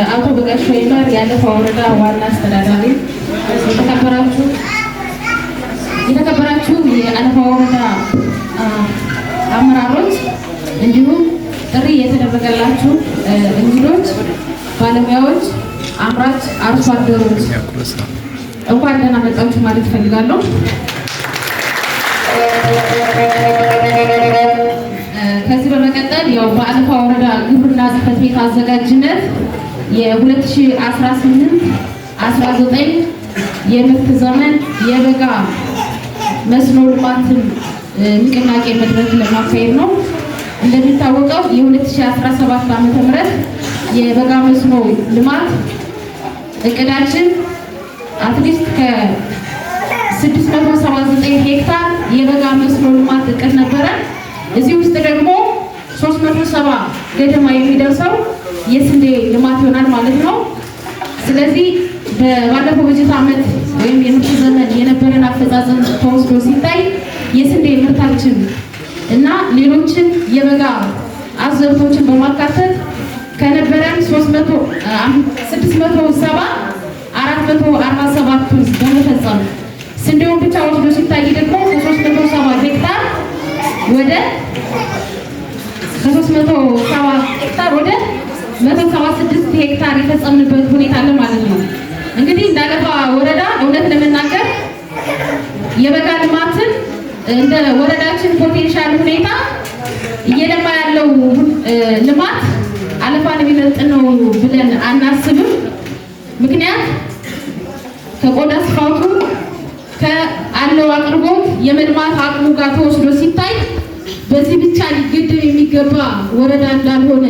አቶ በጋሻው ይመር ያለፈው ወረዳ ዋና አስተዳዳሪ፣ የተከበራችሁ የአለፈው ወረዳ አመራሮች፣ እንዲሁም ጥሪ የተደረገላችሁ እንግዶች፣ ባለሙያዎች፣ አምራች አርሶ አደሮች እንኳን ደህና መጣችሁ ማለት እፈልጋለሁ። ከዚህ በመቀጠል ያው በአለፈው ወረዳ ግብርና ጽሕፈት ቤት አዘጋጅነት የ2018-19 የምርት ዘመን የበጋ መስኖ ልማትን ንቅናቄ መድረክ ለማካሄድ ነው። እንደሚታወቀው የ2017 ዓ.ም የበጋ መስኖ ልማት እቅዳችን አትሊስት ከ679 ሄክታር የበጋ መስኖ ልማት እቅድ ነበረ። እዚህ ውስጥ ደግሞ 370 ገደማ የሚደርሰው የስንዴ ልማት ይሆናል ማለት ነው። ስለዚህ ባለፈው በጀት ዓመት ወይም የምርት ዘመን የነበረን አፈጻጸም ተወስዶ ሲታይ የስንዴ ምርታችን እና ሌሎችን የበጋ አዝርዕቶችን በማካተት ከነበረን 670 447 በመፈጸም ስንዴውን ብቻ ወስዶ ሲታይ ደግሞ ከ370 ሄክታር ወደ 176 ሄክታር የፈጸምንበት ሁኔታ አለ ማለት ነው። እንግዲህ እንዳለፋ ወረዳ እውነት ለመናገር የበጋ ልማትን እንደ ወረዳችን ፖቴንሻል ሁኔታ እየለማ ያለው ልማት አለፋን የሚመጥን ነው ብለን አናስብም። ምክንያት ከቆዳ ስፋቱ ከአለው አቅርቦት የመልማት አቅሙ ጋር ተወስዶ ሲታይ በዚህ ብቻ ሊገደብ የሚገባ ወረዳ እንዳልሆነ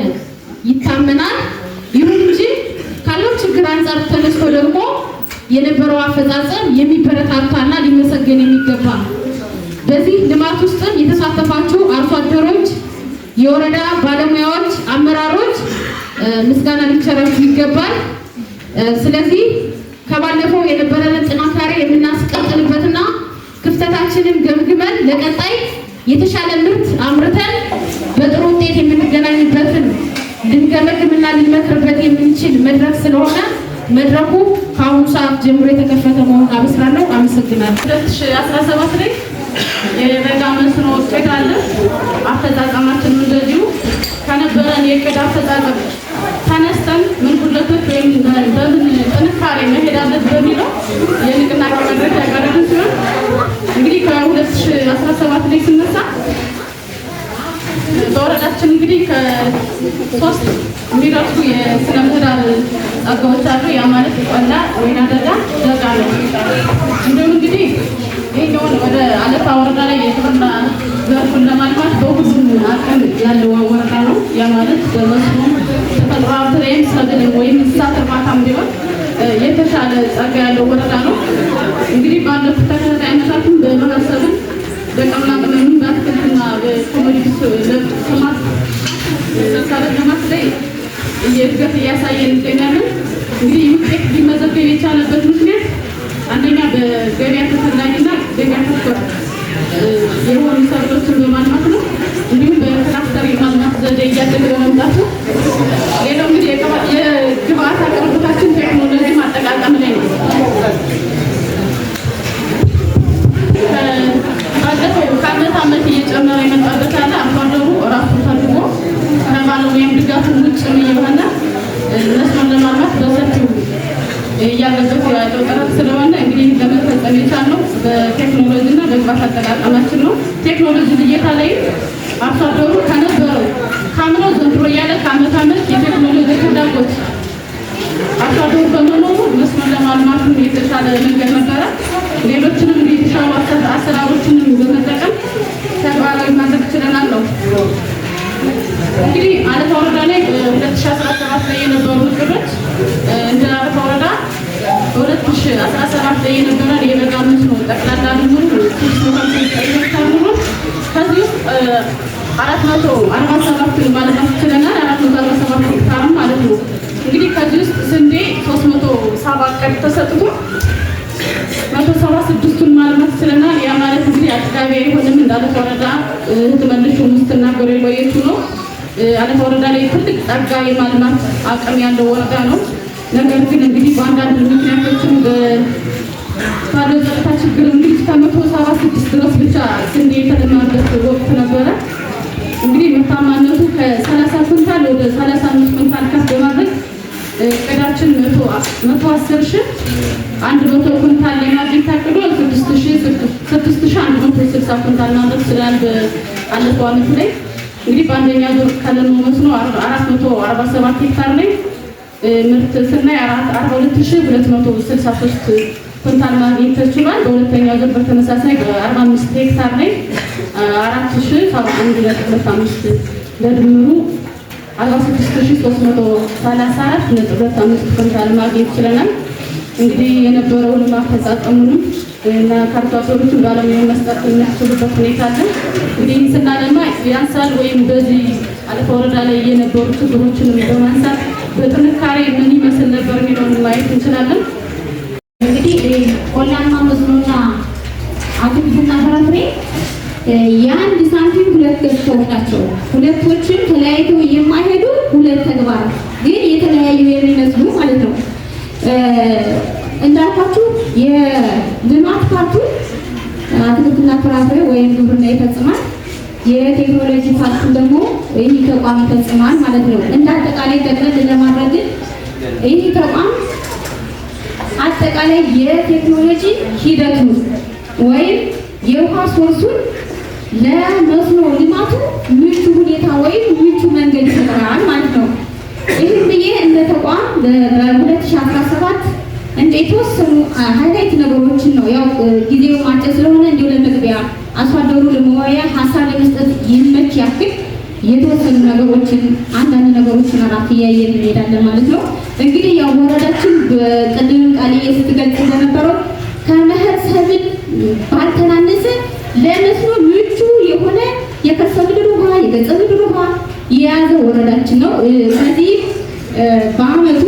ይታመናል። ይሁን እንጂ ካለው ችግር አንጻር ተነስቶ ደግሞ የነበረው አፈጻጸም የሚበረታታና ሊመሰገን የሚገባ በዚህ ልማት ውስጥም የተሳተፋችሁ አርሶ አደሮች፣ የወረዳ ባለሙያዎች፣ አመራሮች ምስጋና ሊቸራችሁ ይገባል። ስለዚህ ከባለፈው የነበረንን ጥንካሬ የምናስቀጥልበትና ክፍተታችንን ገምግመን ለቀጣይ የተሻለ ምርት አምርተን በጥሩ ውጤት የምንገናኝበትን ልንገመግምና ልንመክርበት የምንችል መድረክ ስለሆነ መድረኩ ከአሁኑ ሰዓት ጀምሮ የተከፈተ መሆኑን አበስራለሁ። አመሰግናለሁ። 2017 ላይ የበጋ መስኖ እቅድ አለ። አፈጻጸማችን እንደዚሁ ከነበረን የእቅድ አፈጻጸም ተነስተን ምን ጉድለቶች ወይም በምን ጥንካሬ መሄድ አለብን በሚለው የንቅናቄ መድረክ ያቀረብን ሲሆን እንግዲህ ከ2017 ላይ ስነሳ በወረዳችን እንግዲህ ከ3 የሚደርሱ የስነ ምህዳር ጸጋዎች አሉ። ያ ማለት ቆላ፣ ወይና ደጋ፣ ደጋ ነው። እንዲሁም እንግዲህ ይሄኛውን ወደ አለፋ ወረዳ ላይ የግብርና ዘርፉን ለማልማት በሁሉም አቅም ያለው ወረዳ ነው። ያ ማለት በመስኖ ተፈጥሮ ሀብት ላይም ሰብል ወይም እንስሳት እርባታም ቢሆን የተሻለ ጸጋ ያለው ወረዳ ነው። እንግዲህ ባለፉት ተከታታይ ዓመታትም በማህበረሰብም በቀምና ቅመምም በአትክልትና በኮሞዲቲ ልማት ላይ እድገት እያሳየን እንገኛለን። እንግዲህ ውጤት ሊመዘገብ የቻለበት ምክንያት አንደኛ በገበያ ተፈላጊና ገበያ ተኮር የሆኑ ሰብሎችን በማልማት ነው። እንዲሁም በክላስተር የማልማት ዘዴ እያደገ በመምጣቱ፣ ሌላው እንግዲህ የግብአት አቅርቦታችን ቴክኖሎጂ ማጠቃቀም ላይ ነው። ባለፈው ከዓመት ዓመት እየጨመረ የመጣበት ያለ አርሶ አደሩ ራሱ ፈልጎ ከባለሙያም ድጋፍ ውጭ የሆነ መስኖን ለማልማት በሰፊው እያለበት ያለው ጥረት ስለሆነ እንግዲህ ለመፈጸም የቻልነው በቴክኖሎጂና በግብአት አጠቃቀማችን ነው። ቴክኖሎጂ ልየታ ላይ አርሶ አደሩ ከነበረው ካምናው ዘንድሮ እያለ ከዓመት ዓመት የቴክኖሎጂ ፍላጎት አርሶ አደሩ በመኖሩ መስኖን ለማልማት የተሻለ መንገድ ነበረ። ሌሎችንም የተሻሉ አሰራሮችንም በመጠቀም ተግባራዊ ማድረግ ችለናል ነው። እንግዲህ አለፋ ወረዳ ላይ 2017 ላይ የነበሩ እቅዶች እንደ አለፋ ወረዳ በ2017 ላይ የነበረን የበጋ መስኖ ጠቅላላ ድምሩ 350 ሄክታር ነው። ከዚህ ውስጥ 447 ማልማት ችለናል። 447 ሄክታር ማለት ነው። እንግዲህ ከዚህ ውስጥ ስንዴ 370 ቀድ ተሰጥቶ 176ቱን ማልማት ችለናል። ያ ማለት እንግዲህ አጥጋቢ አይሆንም እንዳለፈ ወረዳ ህትመልሽ ውስጥና ጎሬ ወይቱ ነው። አለፋ ወረዳ ላይ ትልቅ ጸጋ የማልማት አቅም ያለው ወረዳ ነው። ነገር ግን እንግዲህ በአንዳንድ ምክንያቶችም ባለው ጸጥታ ችግር እንግዲህ ከ176 ድረስ ብቻ ስንዴ የተለማበት ወቅት ነበረ። እንግዲህ ምርታማነቱ ከ30 ኩንታል ወደ 35 ኩንታል ከፍ በማድረግ እቅዳችን 110,100 ኩንታል ለማግኘት ታቅዶ 6,160 ኩንታል ማምረት ችለናል። በአለፈው ዓመት ላይ እንግዲህ በአንደኛ ዙር ከለሞ መስኖ 447 ሄክታር ላይ ምርት ስናይ 42,263 ኩንታል ማግኘት ተችሏል። በሁለተኛ ዙር በተመሳሳይ በ45 ሄክታር ላይ 4,071.25 ለድምሩ 46,334.25 ኩንታል ማግኘት ችለናል። እንግዲህ የነበረው ልማት አፈጻጸሙንም እና ከአርሶ አደሮቹን ባለሙያ መስጠት የሚያስችሉበት ሁኔታ አለ። እንግዲህ ስናለማ ያንሳል ወይም በዚህ አለፋ ወረዳ ላይ የነበሩ ችግሮችን በማንሳት በጥንካሬ ምን ይመስል ነበር የሚለውን ማየት እንችላለን። እንግዲህ ቆላማ መስኖና አትክልትና ፍራፍሬ የአንድ ሳንቲም ሁለት ገጽታዎች ናቸው። ሁለቶችን ተለያይተው የማይሄዱ ሁለት ተግባር ግን የተለያዩ የሚመስሉ ማለት ነው። እንዳልኳችሁ የልማት ፓርቱ አትክልትና ፍራፍሬ ወይም ግብርና ይፈጽማል። የቴክኖሎጂ ፓርቱን ደግሞ ይህ ተቋም ይፈጽማል ማለት ነው። እንደ አጠቃላይ ጠቅለል ለማድረግ ይህ ተቋም አጠቃላይ የቴክኖሎጂ ሂደቱን ወይም የውሃ ሶርሱን ለመስኖ ልማቱ ምቹ ሁኔታ ወይም ምቹ መንገድ ይፈጥራል ማለት ነው። ይህም ብዬ እንደ ተቋም በ2017 እንደ የተወሰኑ ሃይላይት ነገሮችን ነው ያው ጊዜው አጭር ስለሆነ እንዲሁ ለመግቢያ አርሶ አደሩ ለመወያያ ሀሳብ ለመስጠት ይመች ያክል የተወሰኑ ነገሮችን አንዳንድ ነገሮችን አራት እያየን እንሄዳለን ማለት ነው። እንግዲህ ያው ወረዳችን በቅድም ቃልዬ ስትገልጽ እንደነበረው ከመኸር ሰብል ባልተናነሰ ለመስኖ ምቹ የሆነ የከርሰ ምድር ውሃ የገጸ ምድር ውሃ የያዘ ወረዳችን ነው። ስለዚህ በአመቱ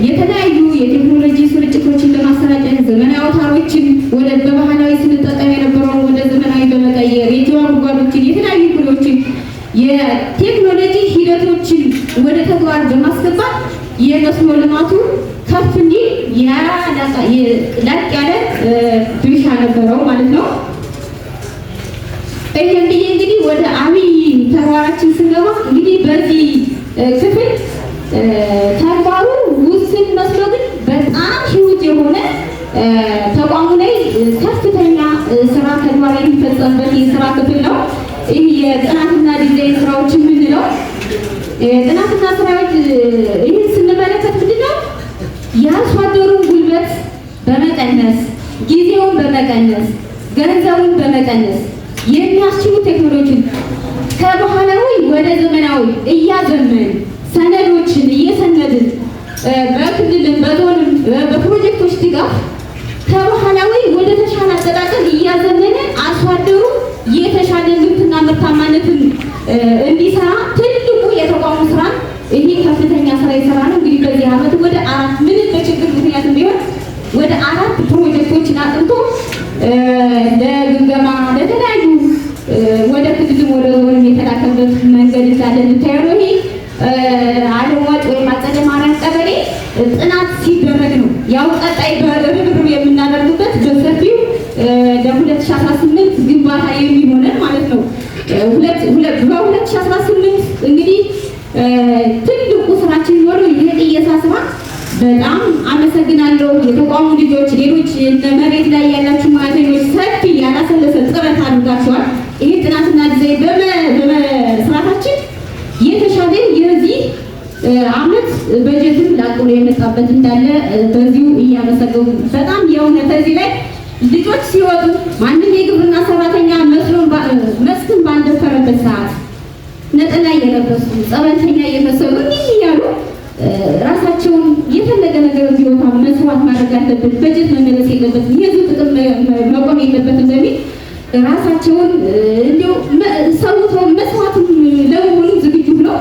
የተለያዩ የቴክኖሎጂ ስርጭቶችን ለማሰራጨት ዘመናዊ አውታሮችን ወደ በባህላዊ ስንጠቀም የነበረውን ወደ ዘመናዊ በመቀየር የጅዋ ጉድጓዶችን የተለያዩ ኩሎችን የቴክኖሎጂ ሂደቶችን ወደ ተግባር በማስገባት የመስኖ ልማቱ ከፍ እንዲል ላቅ ያለ ድርሻ ነበረው ማለት ነው። ይህም ብዬ እንግዲህ ወደ አብይ ተግባራችን ስንገባ እንግዲህ በዚህ ክፍል ተግባሩ ውስን መስሎ ግን በጣም ህይወት የሆነ ተቋሙ ላይ ከፍተኛ ስራ ተግባር የሚፈጸምበት የስራ ክፍል ነው። ይህ የጥናትና ዲዛይን ስራዎች የምንለው የጥናትና ስራዎች ይህን ስንመለከት ምንድነው የአርሶ አደሩን ጉልበት በመቀነስ ጊዜውን በመቀነስ ገንዘቡን በመቀነስ የሚያስችሉ ቴክኖሎጂን ከባህላዊ ወደ ዘመናዊ እያዘመን ሰነዶችን እየሰነድን በክልልም በዞንም በፕሮጀክቶች ድጋፍ ከባህላዊ ወደ ተሻለ አጠቃቀም እያዘመነ አርሶ አደሩ የተሻለ ምርትና ምርታማነትን እንዲሰራ ትልቁ የተቋሙ ስራ ይሄ ከፍተኛ ስራ የሰራ ነው። እንግዲህ በዚህ ዓመት ወደ 4 ምንም በችግር ምክንያት ቢሆን ወደ 4 ፕሮጀክቶችን አጥንቶ ለግምገማ ለተለያዩ ወደ ክልልም ወደ ዞንም የተላከበት መንገድ እንዳለ እንታየው ነው። ይሄ አለዋጭ ወይም አጸደ ማርያም ቀበሌ ጥናት ሲደረግ ነው ያው ቀጣይ በርብርብ የምናደርግበት በሰፊው ለ2018 ግንባታ የሚሆነን ማለት ነው። በ2018 እንግዲህ ትልቁ ስራችን የሚሆነው የቅየሳ ስራ። በጣም አመሰግናለሁ የተቋሙ ልጆች፣ ሌሎች መሬት ላይ ያላችሁ ሙያተኞች ሰፊ ያላሰለሰ ጥረት አድርጋችኋል። ይሄ ጥናትና ዲዛይን በመስራታችን የተሻለ የዚህ አመት በጀትም ላቅሎ የመጣበት እንዳለ በዚሁ እያመሰገኑ በጣም የእውነት እዚህ ላይ ልጆች ሲወጡ ማንም የግብርና ሰራተኛ መስክን ባልደፈረበት ሰዓት ነጠላ እየለበሱ ጸበልተኛ እየመሰሉ እንዲህ እያሉ ራሳቸውን የፈለገ ነገር ቢወጣ መስዋዕት ማድረግ አለበት፣ በጀት መመለስ የለበትም፣ የህዝብ ጥቅም መቆም የለበትም በሚል ራሳቸውን እንዲሁ ሰውተው መስዋዕት ለመሆኑ ዝግጁ ብለው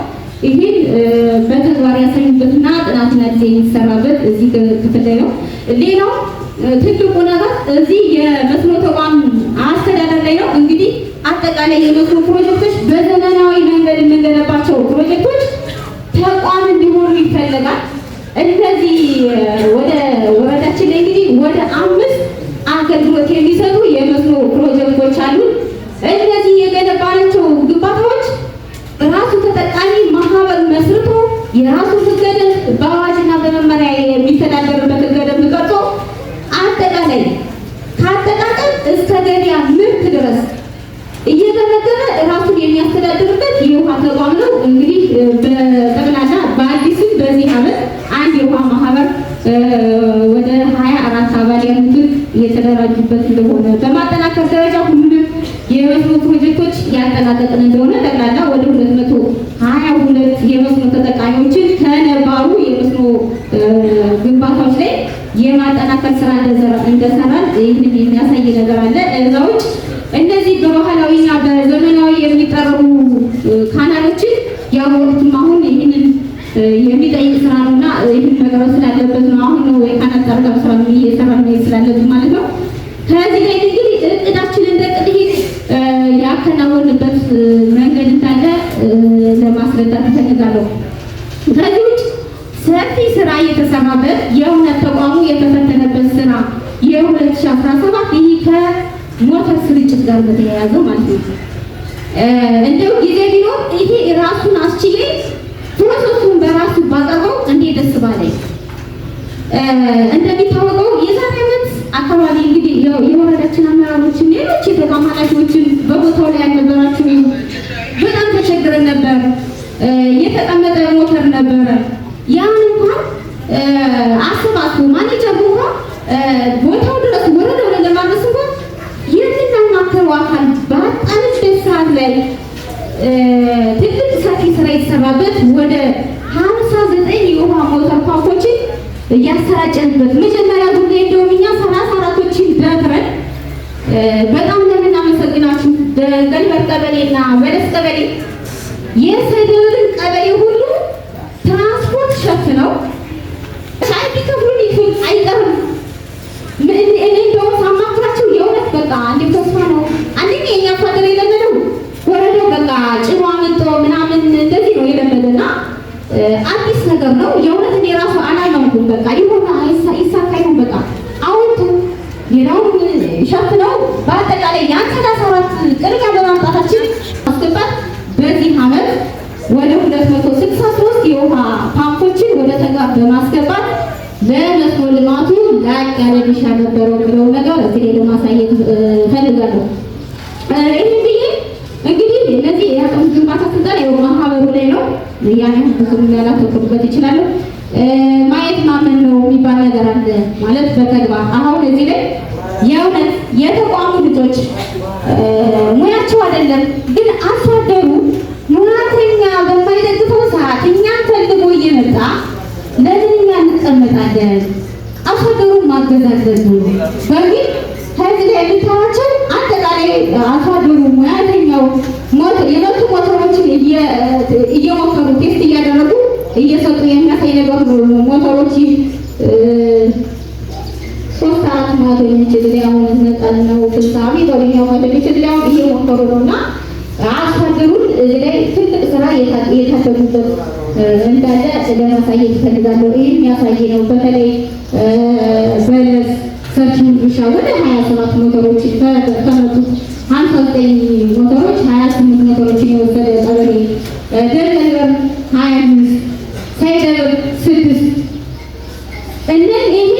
ይሄን በተግባር ያሳዩበትና ጥናትና ዲዛይን የሚሰራበት እዚህ ክፍል ላይ ነው። ሌላው ትልቁ ነገር እዚህ የመስኖ ተቋም አስተዳደር ላይ ነው። እንግዲህ አጠቃላይ የመስኖ ፕሮጀክቶች በዘመናዊ መንገድ የምንገነባቸው ፕሮጀክቶች ተቋም እንዲሆኑ ይፈልጋል። እነዚህ ወደ ወረዳችን ላይ እንግዲህ ወደ 5 አገልግሎት የሚሰጡ የመስኖ ፕሮጀክቶች አሉ። እነዚህ የገነባናቸው ግንባታዎች ራሱ ተጠቃሚ ማህበር መስርቶ የራሱ ህገ ደንብ በአዋጅና በመመሪያ የሚተዳደርበት ህገ ደንብ ቀርጾ አጠቃላይ ከአጠቃቀም እስከ ገበያ ምርት ድረስ እየገመገመ ራሱን የሚያስተዳድርበት የውሃ ተቋም ነው። እንግዲህ በጠቅላላ በአዲስም በዚህ ዓመት አንድ የውሃ ማህበር ወደ 24 አባል ያሉት የተደራጁበት እንደሆነ በማጠናከር ደረጃ ሁሉንም የመስኖ ፕሮጀክቶች ያጠናቀቅን እንደሆነ ጠቅላላ ወደ 222 የመስኖ ተጠቃሚዎችን ከነባሩ የመስኖ ግንባታዎች ላይ የማጠናከር ስራ እንደሰራን ይህንን የሚያሳይ ነገር አለ። እዛዎች እነዚህ በባህላዊና በዘመናዊ የሚጠረቡ ካናሎችን ያወሩትም አሁን ይህንን የሚጠይቅ ስራ ነውና ይህን ነገር ስላለበት ነው። አሁን ነው የካናል ጠረጋ ስራ እየሰራን ነው ስላለበት ማለት ነው። ከዚህ ላይ እንግዲህ እቅዳችን እንደ ቅድህ ያከናወንበት መንገድ እንዳለ ለማስረዳት እፈልጋለሁ። ከዚህ ውጭ ሰፊ ስራ የተሰራበት የእውነት ተቋሙ የተፈተነበት ስራ የ2017 ይህ ከሞተር ስርጭት ጋር በተያያዘ ማለት ነው። እንደው ጊዜ ቢኖር ይሄ ራሱን አስችሌ ፕሮሰሱን በራሱ ባቀረው እንዴት ደስ ባለኝ። እንደሚታወቀው የዛሬ ዓመት አካባቢ እንግዲህ የወረዳችን አመራሮችን ሌሎች የተቋም ኃላፊዎችን በቦታው ላይ ያልነበራችሁ በጣም ተቸግረን ነበር። የተቀመጠ ሞተር ነበረ። ያን እንኳን አሰባስቦ ማኔጀር እንኳን ቦታው ድረስ ወረዳው ላይ ለማድረስ እንኳን የምናማክረው አካል ባጣንበት ሰዓት ላይ ትልቅ ሰፊ ስራ የተሰራበት ወደ 59 የውሃ ሞተር ፓምፖችን እያሰራጨንበት መጀመሪያ ጉዳይ እንደውም እኛ 34ቶችን ደፍረን በጣም ለምናመሰግናችሁ በገልበር ቀበሌና በለስ ቀበሌ የሰደብርን ቀበሌ ሁሉ ትራንስፖርት ሸፍነው ሻይ ቢከፍሉን ይሁን አይቀርም። እኔ እንደውም ሳማክራቸው የእውነት በቃ አንዴ ተስፋ ነው አንደኛ የኛ ፋደር የለመደው ወረዳው በቃ ጭኗ መጥቶ ምናምን እንደዚህ ነው የለመደና አዲስ ነገር ነው። የእውነት እኔ ራሱ አላመንኩም። በቃ ይሆና ይሳካ ይሆን በቃ አውጡ ሌላውን ሸፍነው በአጠቃላይ ያን 34 ቅድሚያ በማምጣታችን አስገባት በዚህ ዓመት ወደ 263 የውሃ ፓምፖችን ወደ ተግባር በማስገባት ለመስኖ ልማቱ ላቅ ያለ ድርሻ ነበረው ብለው ነገር እዚህ ላይ ለማሳየት ፈልጋለሁ። ይህን ብዬ እንግዲህ እነዚህ የአቅም ግንባታ ስልጠና የው ማህበሩ ላይ ነው። ያን ብዙም ያላተኩሩበት ይችላሉ። ማየት ማመን ነው የሚባል ነገር አለ ማለት በተግባር አሁን እዚህ ላይ የእውነት የተቋሙ ልጆች ሙያቸው አይደለም ግን አርሶ አደሩ ሙያተኛ በማይደግፈው ሰዓት እኛን ፈልጎ እየመጣ ለምን እኛ እንቀመጣለን? አርሶ አደሩን ማገዝ አለብን በሚል ከዚህ ላይ የምታዋቸው አጠቃላይ አርሶ አደሩ ሙያተኛው የመጡ ሞተሮችን እየሞከሩ ቴስት እያደረጉ እየሰጡ የሚያሳይ ነገር ነው። ሞተሮች 3-4 ማቶ የሚችል ሊያውን ነጣል ነው ፍልሳቢ ወዲያው ማለት ይችላል እየሞከሩ ነውና አርሶ አደሩን እዚህ ላይ ትልቅ ስራ የታደጉበት እንዳለ ለማሳየት እፈልጋለሁ። ይህ የሚያሳይ ነው። በተለይ በለስ ሰፊውን ድርሻ ወደ 27 ሞተሮችን ከመጡት 59 ሞተሮች 28 ሞተሮችን የወሰደ ቀበሌ ደለበር 25 ሳይደብር 6 ይሄ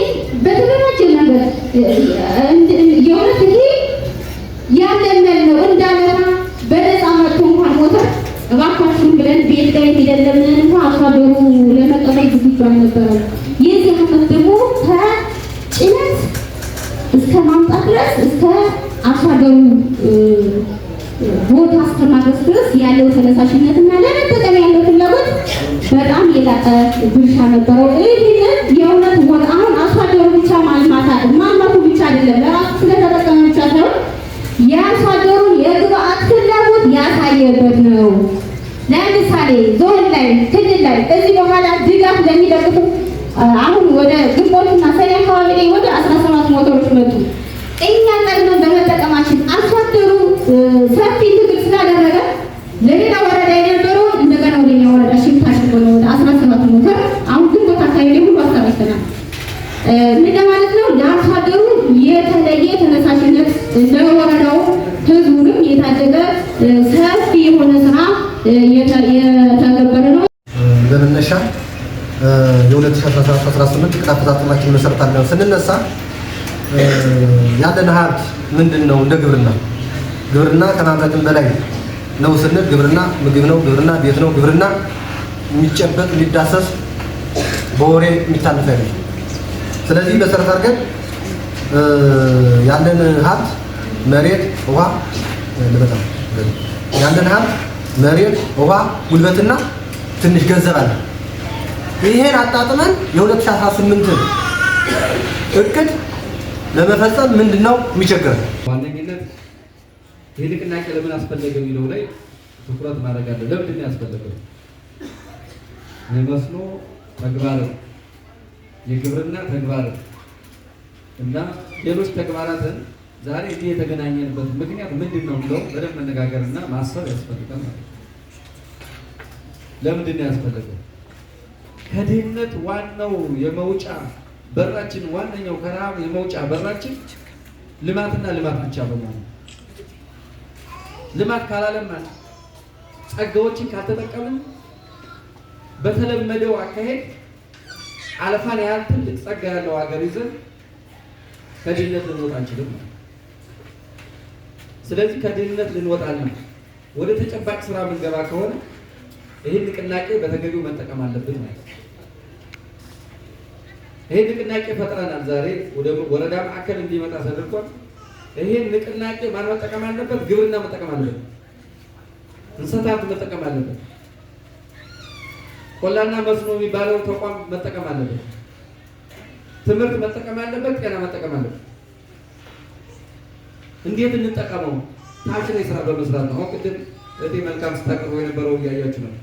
በተደራጀ ነገር የእውነት ይሄ ያለመን ነው እንዳለና በነፃ መጥቶ እንኳን ሞተር እባካችሁን ብለን ቤት ላይ ሄደን እንኳን አርሶ አደሩ ለመቀበል ዝግጁ አልነበረም። የዚህ ዓመት ደግሞ ከጭነት እስከ ማምጣት ድረስ እስከ አርሶ አደሩ ቦታ እስከማድረስ ድረስ ያለው ተነሳሽነትና ለመጠቀም ያለው ፍላጎት በጣም የላቀ ድርሻ ነበረው። ይህንን የእውነት ወደ አሁን አርሶ አደሩ ብቻ ማልማቱ ብቻ አይደለም ለራሱ ስለተጠቀመ ብቻ ሳይሆን የአርሶ አደሩን የግብአት ፍላጎት ያሳየበት ነው። ለምሳሌ ዞን ላይ ክልል ላይ እዚህ በኋላ ድጋፍ ለሚደግፉ አሁን ወደ ግንቦትና ሰኔ አካባቢ ላይ ወደ 17 ሞተሮች መጡ። እኛ ቀድመን በመጠቀማችን አርሶ አደሩ ሰፊ ለሌላ ወረዳ የነበረውን እንደገና ወደኛ ወረዳ ሽፍት አድርጎ ነው ወደ 17 ሞተር አሁን ግን ቦታ አካባቢ ሁሉ አሰራጭተናል። ምን ለማለት ነው? ለአርሶ አደሩ የተለየ ተነሳሽነት ለወረዳው ህዝቡንም የታደገ ሰፊ የሆነ ስራ የተገበረ ነው። በመነሻ የ2017-18 ቅጣት አፈጻጸማችን መሰረት አድርገን ስንነሳ ያለን ሀብት ምንድነው? እንደ ግብርና ከማምረትም በላይ ነው ስንል ግብርና ምግብ ነው፣ ግብርና ቤት ነው፣ ግብርና የሚጨበጥ የሚዳሰስ በወሬ የሚታለፍ አይደለም። ስለዚህ መሰረት አድርገን ያለን ሀብት መሬት፣ ውሃ ልበጣም ያለን ሀብት መሬት፣ ውሃ፣ ጉልበትና ትንሽ ገንዘብ አለ። ይሄን አጣጥመን የ2018 እቅድ ለመፈጸም ምንድነው የሚቸግረን? ዋነኝነት ይህ ንቅናቄ ለምን አስፈለገ የሚለው ላይ ትኩረት ማድረግ አለ። ለምንድን ነው ያስፈለገው? የመስኖ ተግባር፣ የግብርና ተግባር እና ሌሎች ተግባራትን ዛሬ እዚህ የተገናኘንበት ምክንያት ምንድን ነው ብለው በደንብ መነጋገርና ማሰብ ያስፈልጋል ማለት ነው። ለምንድን ነው ያስፈለገው? ከድህነት ዋናው የመውጫ በራችን ዋነኛው ከረሃብ የመውጫ በራችን ልማትና ልማት ብቻ በመሆኑ ልማት ካላለማን ጸጋዎችን ካልተጠቀምን በተለመደው አካሄድ አልፋን ያህል ትልቅ ጸጋ ያለው ሀገር ይዘን ከድህነት ልንወጣ አንችልም። ስለዚህ ከድህነት ልንወጣና ወደ ተጨባጭ ስራ የምንገባ ከሆነ ይህን ንቅናቄ በተገቢው መጠቀም አለብን ማለት ነው። ይህን ንቅናቄ ፈጥረናል። ዛሬ ወደ ወረዳ ማዕከል እንዲመጣ ተደርጓል። ይህን ንቅናቄ ማን መጠቀም አለበት? ግብርና መጠቀም አለበት። እንስሳት መጠቀም አለበት። ቆላና መስኖ የሚባለው ተቋም መጠቀም አለበት። ትምህርት መጠቀም አለበት። ጤና መጠቀም አለበት። እንዴት እንጠቀመው? ታች ላይ ስራ በመስራት ነው። አሁን ቅድም መልካም ስታቀርበው የነበረው እያያችሁ ነው።